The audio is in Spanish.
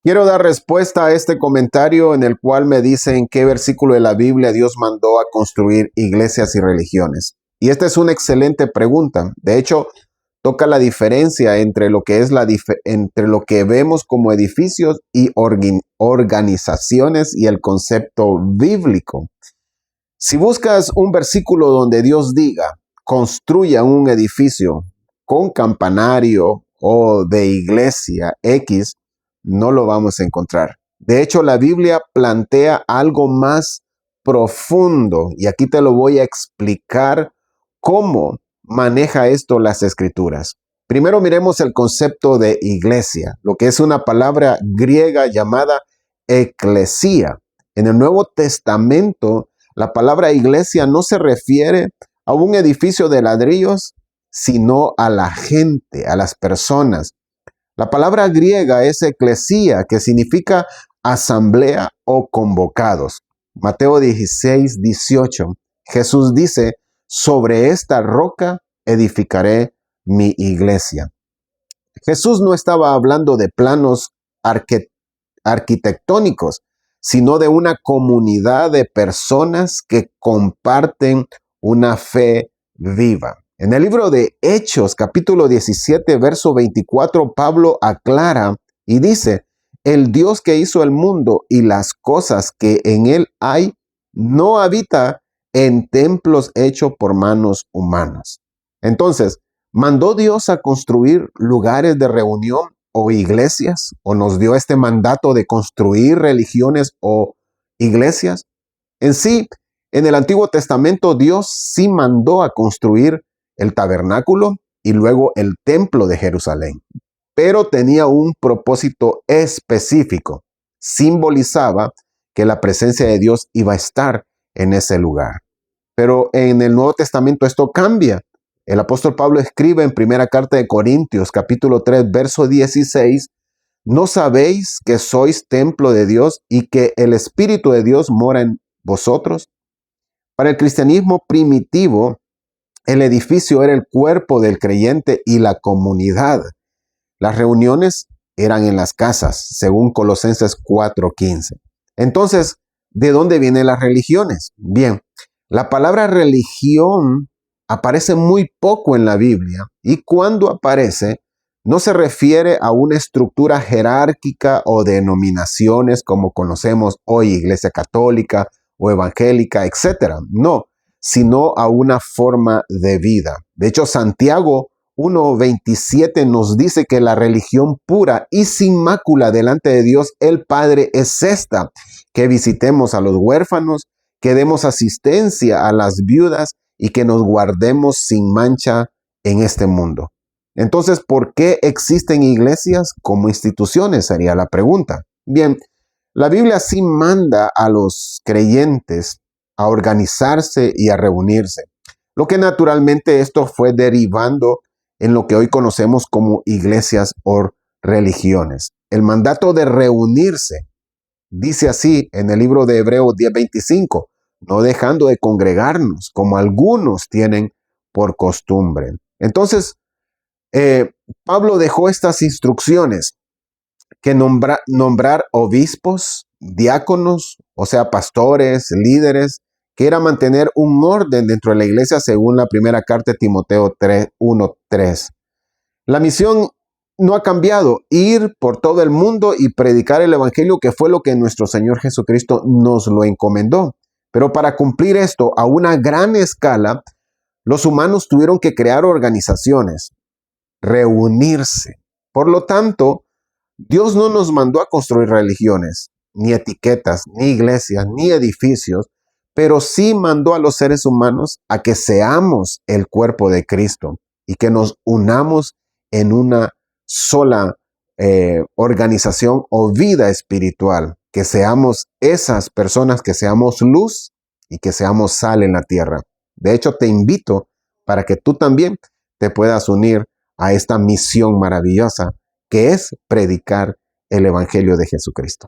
Quiero dar respuesta a este comentario en el cual me dicen qué versículo de la Biblia Dios mandó a construir iglesias y religiones. Y esta es una excelente pregunta. De hecho, toca la diferencia entre lo que es entre lo que vemos como edificios y organizaciones y el concepto bíblico. Si buscas un versículo donde Dios diga, construya un edificio con campanario o de iglesia X, no lo vamos a encontrar. De hecho, la Biblia plantea algo más profundo y aquí te lo voy a explicar cómo maneja esto las escrituras. Primero miremos el concepto de iglesia, lo que es una palabra griega llamada eclesía. En el Nuevo Testamento, la palabra iglesia no se refiere a un edificio de ladrillos, sino a la gente, a las personas. La palabra griega es eclesía, que significa asamblea o convocados. Mateo 16, 18. Jesús dice, sobre esta roca edificaré mi iglesia. Jesús no estaba hablando de planos arquitectónicos, sino de una comunidad de personas que comparten una fe viva. En el libro de Hechos, capítulo 17, verso 24, Pablo aclara y dice, el Dios que hizo el mundo y las cosas que en él hay, no habita en templos hechos por manos humanas. Entonces, ¿mandó Dios a construir lugares de reunión o iglesias? ¿O nos dio este mandato de construir religiones o iglesias? En sí, en el Antiguo Testamento, Dios sí mandó a construir el tabernáculo y luego el templo de Jerusalén, pero tenía un propósito específico. Simbolizaba que la presencia de Dios iba a estar en ese lugar. Pero en el Nuevo Testamento esto cambia. El apóstol Pablo escribe en primera carta de Corintios, capítulo 3, verso 16, ¿no sabéis que sois templo de Dios y que el Espíritu de Dios mora en vosotros? Para el cristianismo primitivo, el edificio era el cuerpo del creyente y la comunidad. Las reuniones eran en las casas, según Colosenses 4:15. Entonces, ¿de dónde vienen las religiones? Bien, la palabra religión aparece muy poco en la Biblia y cuando aparece, no se refiere a una estructura jerárquica o denominaciones como conocemos hoy, Iglesia Católica o Evangélica, etc. No, sino a una forma de vida. De hecho, Santiago 1:27 nos dice que la religión pura y sin mácula delante de Dios el Padre es esta, que visitemos a los huérfanos, que demos asistencia a las viudas y que nos guardemos sin mancha en este mundo. Entonces, ¿por qué existen iglesias como instituciones? Sería la pregunta. Bien, la Biblia sí manda a los creyentes a organizarse y a reunirse, lo que naturalmente esto fue derivando en lo que hoy conocemos como iglesias o religiones. El mandato de reunirse dice así en el libro de Hebreos 10:25, no dejando de congregarnos como algunos tienen por costumbre. Entonces, Pablo dejó estas instrucciones que nombrar obispos, diáconos, o sea, pastores, líderes, que era mantener un orden dentro de la iglesia según la primera carta de Timoteo 1:3. La misión no ha cambiado, ir por todo el mundo y predicar el evangelio, que fue lo que nuestro Señor Jesucristo nos lo encomendó. Pero para cumplir esto a una gran escala, los humanos tuvieron que crear organizaciones, reunirse. Por lo tanto, Dios no nos mandó a construir religiones, ni etiquetas, ni iglesias, ni edificios, pero sí mandó a los seres humanos a que seamos el cuerpo de Cristo y que nos unamos en una sola organización o vida espiritual, que seamos esas personas, que seamos luz y que seamos sal en la tierra. De hecho, te invito para que tú también te puedas unir a esta misión maravillosa que es predicar el Evangelio de Jesucristo.